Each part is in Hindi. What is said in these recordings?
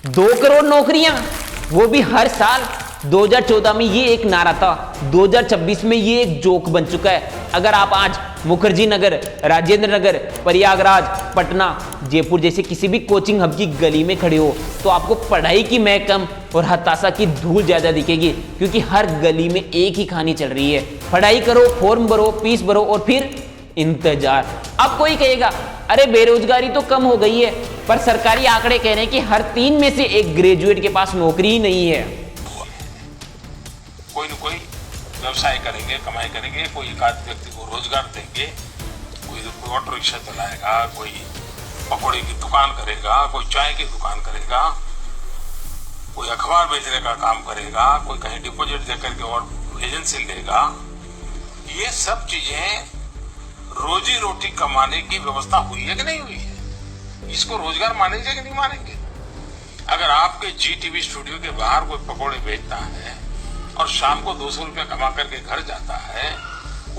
2 करोड़ नौकरियां, वो भी हर साल। 2014 में ये एक नारा था, 2026 में ये एक जोक बन चुका है। अगर आप आज मुखर्जी नगर, राजेंद्र नगर, प्रयागराज, पटना, जयपुर जैसे किसी भी कोचिंग हब की गली में खड़े हो तो आपको पढ़ाई की महकम और हताशा की धूल ज्यादा दिखेगी, क्योंकि हर गली में एक ही कहानी चल रही है। पढ़ाई करो, फॉर्म भरो, फीस भरो और फिर इंतजार। अब कोई कहेगा अरे बेरोजगारी तो कम हो गई है, पर सरकारी आंकड़े कह रहे हैं कि हर 3 में से 1 ग्रेजुएट के पास नौकरी ही नहीं है। कोई न कोई व्यवसाय करेंगे, कमाई करेंगे, कोई एक आध व्यक्ति को रोजगार देंगे, कोई ऑटो रिक्शा चलाएगा, कोई पकौड़े की दुकान करेगा, कोई चाय की दुकान करेगा, कोई अखबार बेचने का काम करेगा, कोई कहीं डिपॉजिट देकर के और एजेंसी लेगा। ये सब चीजें रोजी रोटी कमाने की व्यवस्था हुई है कि नहीं हुई है? इसको रोजगार मानेंगे कि नहीं मानेंगे? अगर आपके GTV स्टूडियो के बाहर कोई पकौड़े बेचता है और शाम को 200 रुपया कमा करके घर जाता है,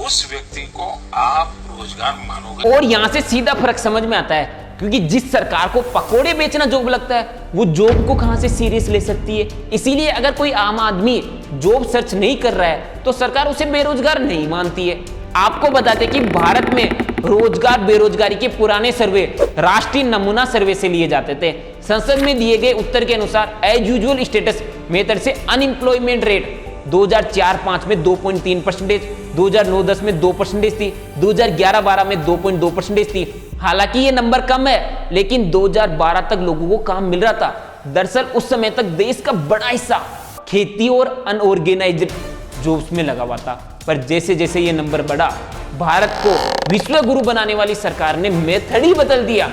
उस व्यक्ति को आप रोजगार मानोगे? और यहाँ से सीधा फर्क समझ में आता है, क्योंकि जिस सरकार को पकोड़े बेचना जॉब लगता है, वो जॉब को कहां से सीरियस ले सकती है। इसीलिए अगर कोई आम आदमी जॉब सर्च नहीं कर रहा है तो सरकार उसे बेरोजगार नहीं मानती है। आपको बताते कि भारत में रोजगार बेरोजगारी के पुराने सर्वे राष्ट्रीय नमूना सर्वे से लिए जाते थे। संसद में दिए गए उत्तर के अनुसार एज यूजुअल स्टेटस मेथड से अनएम्प्लॉयमेंट रेट 2004-05 में 2.3%, 2009-10 में 2% थी, 2011-12 में 2.2% थी। हालांकि ये नंबर कम है, लेकिन 2012 तक लोगों को काम मिल रहा था। दरअसल उस समय तक देश का बड़ा हिस्सा खेती और अनऑर्गेनाइज्ड जॉब्स में लगा हुआ था। पर जैसे जैसे ये नंबर बढ़ा, भारत को विश्व गुरु बनाने वाली सरकार ने मेथड ही बदल दिया।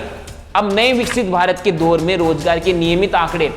अब नए विकसित भारत के दौर में रोजगार के नियमित आंकड़े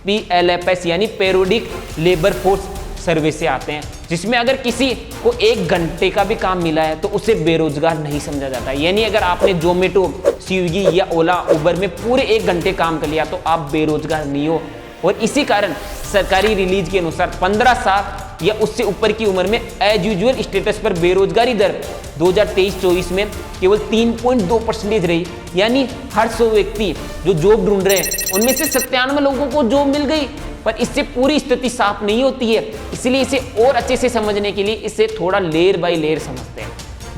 PLFS यानी पीरियोडिक लेबर फोर्स सर्वे से आते हैं, जिसमें अगर किसी को 1 घंटे का भी काम मिला है तो उसे बेरोजगार नहीं समझा जाता। यानी अगर आपने जोमेटो, स्विगी या ओला, उबर में पूरे 1 घंटे काम कर लिया तो आप बेरोजगार नहीं हो। और इसी कारण सरकारी रिलीज के अनुसार 15 साल या उससे ऊपर की उम्र में एज यूजुअल स्टेटस पर बेरोजगारी दर 2023-24 में केवल 3.2% रही। यानी हर 100 व्यक्ति जो जॉब ढूंढ रहे हैं उनमें से 97 लोगों को जॉब मिल गई। पर इससे पूरी स्थिति साफ नहीं होती है, इसलिए इसे और अच्छे से समझने के लिए इसे थोड़ा लेयर बाय लेयर समझते हैं।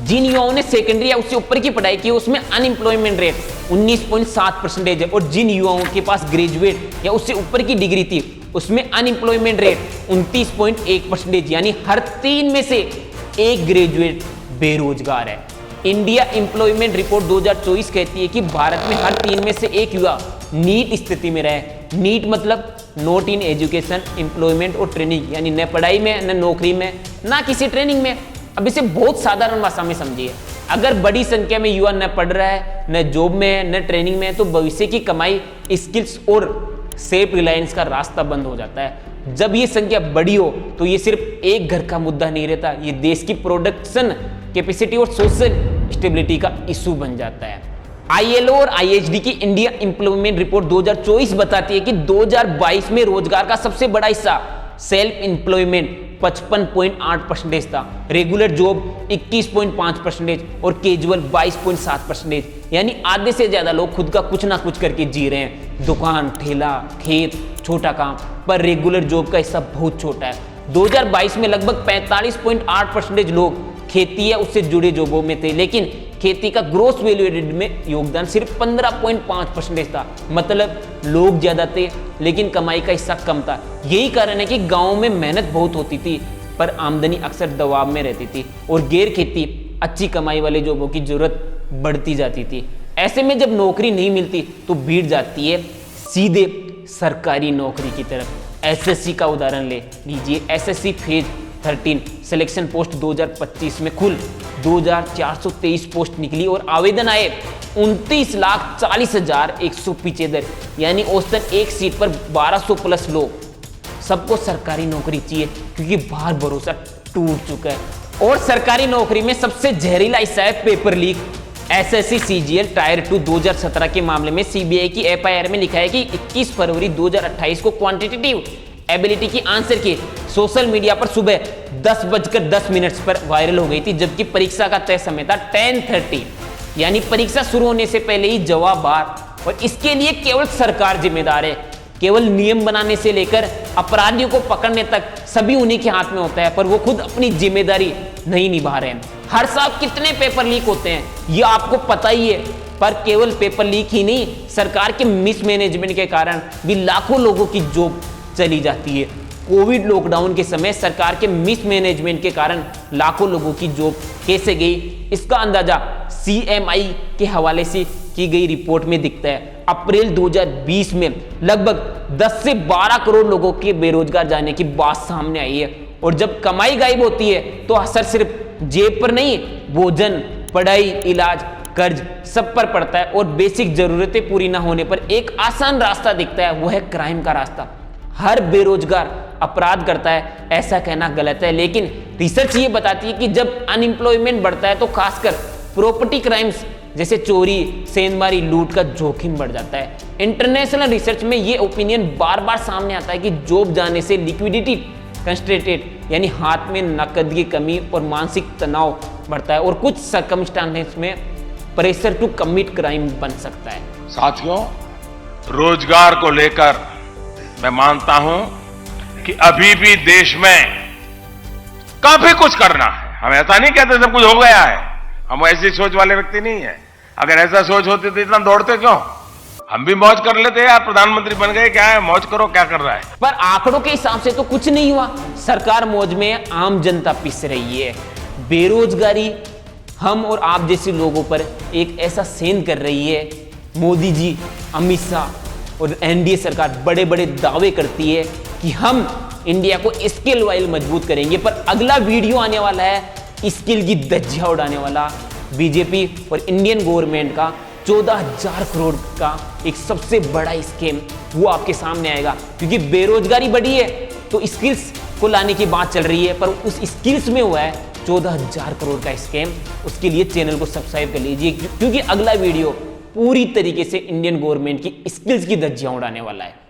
जिन युवाओं ने सेकेंडरी या उससे ऊपर की पढ़ाई की उसमें अनएम्प्लॉयमेंट रेट 19.7% है, और जिन युवाओं के पास ग्रेजुएट या उससे ऊपर की डिग्री थी उसमें अनएम्प्लॉयमेंट रेट 29.1%। यानी हर 3 में से 1 ग्रेजुएट बेरोजगार है। इंडिया एम्प्लॉयमेंट रिपोर्ट 2024 कहती है कि भारत में हर 3 में से 1 युवा नीट स्थिति में रहे। नीट मतलब नॉट इन एजुकेशन, एम्प्लॉयमेंट और ट्रेनिंग, यानी न पढ़ाई में, न नौकरी में, ना किसी ट्रेनिंग में। अब इसे बहुत साधारण भाषा में समझिए, अगर बड़ी संख्या में युवा न पढ़ रहा है, न जॉब में है, न ट्रेनिंग में है, तो भविष्य की कमाई, स्किल्स और सेल्फ रिलायंस का रास्ता बंद हो जाता है। जब ये संख्या बड़ी हो तो ये सिर्फ एक घर का मुद्दा नहीं रहता, ये देश की प्रोडक्शन कैपेसिटी और सोशल स्टेबिलिटी का इशू बन जाता है। ILO और IHD की इंडिया एम्प्लॉयमेंट रिपोर्ट 2024 बताती है कि 2022 में रोजगार का सबसे बड़ा हिस्सा सेल्फ एम्प्लॉयमेंट 55.8% था, रेगुलर जॉब 21.5% और कैजुअल 22.7%। यानी आधे से ज्यादा लोग खुद का कुछ ना कुछ करके जी रहे हैं, दुकान, ठेला, खेत, छोटा काम, पर रेगुलर जॉब का हिस्सा बहुत छोटा है। 2022 में लगभग 45.8% लोग खेती या उससे जुड़े जॉबों में थे, लेकिन खेती का ग्रोस वैल्यू एडेड में योगदान सिर्फ 15.5% था। मतलब लोग ज्यादा थे लेकिन कमाई का हिस्सा कम था। यही कारण है कि गांवों में मेहनत बहुत होती थी पर आमदनी अक्सर दबाव में रहती थी और गैर खेती अच्छी कमाई वाले जॉबों की जरूरत बढ़ती जाती थी। ऐसे में जब नौकरी नहीं मिलती तो भीड़ जाती है सीधे सरकारी नौकरी की तरफ। SSC का उदाहरण ले लीजिए। SSC फेज 13 सिलेक्शन पोस्ट 2025 में कुल 2423 पोस्ट निकली और आवेदन आए 29,40,175, यानी औसतन एक सीट पर 1200 प्लस लोग। सबको सरकारी नौकरी चाहिए क्योंकि बाहर भरोसा टूट चुका है। और सरकारी नौकरी में सबसे जहरीला हिस्सा है paper leak. SSC CGL tyre 2 2017 के मामले में CBI की FIR में लिखा है कि 21 फरवरी 2028 को क्वांटिटेटिव एबिलिटी की आंसर की सोशल मीडिया पर सुबह 10:10 पर वायरल हो गई थी, जबकि परीक्षा का तय समय था 10:30, यानी परीक्षा शुरू होने से पहले ही जवाब बाहर। और इसके लिए केवल सरकार जिम्मेदार है। केवल नियम बनाने से लेकर अपराधियों को पकड़ने तक सभी उन्हीं के हाथ में होता है, पर वो खुद अपनी जिम्मेदारी नहीं निभा रहे हैं। हर साल कितने पेपर लीक होते हैं ये आपको पता ही है, पर केवल पेपर लीक ही नहीं, सरकार के मिसमैनेजमेंट के कारण भी लाखों लोगों की जॉब चली जाती है। कोविड लॉकडाउन के समय सरकार के मिसमैनेजमेंट के कारण लाखों लोगों की जॉब कैसे गई, इसका अंदाजा CMI के हवाले से की गई रिपोर्ट में दिखता है। अप्रैल 2020 में लगभग 10 से 12 करोड़ लोगों के बेरोजगार जाने की बात सामने आई है। और जब कमाई गायब होती है तो असर सिर्फ जेब पर नहीं, भोजन, पढ़ाई, इलाज, कर्ज सब पर पड़ता है। और बेसिक जरूरतें पूरी ना होने पर एक आसान रास्ता दिखता है, वो है क्राइम का रास्ता। हर बेरोजगार अपराध करता है, ऐसा कहना गलत है, लेकिन रिसर्च ये बताती है कि जब अनएम्प्लॉयमेंट बढ़ता है तो खासकर प्रॉपर्टी क्राइम्स जैसे चोरी, सेंधमारी, लूट का जोखिम बढ़ जाता है। इंटरनेशनल रिसर्च में ये ओपिनियन बार बार सामने आता है कि जॉब जाने से लिक्विडिटी कंस्ट्रेटेड यानी हाथ में नकद की कमी और मानसिक तनाव बढ़ता है और कुछ सर्कमस्टांसेस में प्रेशर टू कमिट क्राइम बन सकता है। साथियों, रोजगार को लेकर मैं मानता हूं कि अभी भी देश में काफी कुछ करना है। हम ऐसा नहीं कहते सब कुछ हो गया है, हम ऐसी सोच वाले व्यक्ति नहीं है। अगर ऐसा सोच होती तो इतना दौड़ते क्यों? हम भी मौज कर लेते यार, प्रधानमंत्री बन गए, क्या है मौज करो, क्या कर रहा है। पर आंकड़ों के हिसाब से तो कुछ नहीं हुआ, सरकार मौज में है, आम जनता पिस रही है। बेरोजगारी हम और आप जैसे लोगों पर एक ऐसा सेंध कर रही है। मोदी जी, अमित शाह और NDA सरकार बड़े बड़े दावे करती है कि हम इंडिया को स्किल वाइल मजबूत करेंगे, पर अगला वीडियो आने वाला है स्किल की धज्जियां उड़ाने वाला। बीजेपी और इंडियन गवर्नमेंट का 14,000 करोड़ का एक सबसे बड़ा स्कीम वो आपके सामने आएगा, क्योंकि बेरोजगारी बढ़ी है तो स्किल्स को लाने की बात चल रही है, पर उस स्किल्स में हुआ है 14,000 करोड़ का स्कीम। उसके लिए चैनल को सब्सक्राइब कर लीजिए, क्योंकि अगला वीडियो पूरी तरीके से इंडियन गवर्नमेंट की स्किल्स की धज्जियां उड़ाने वाला है।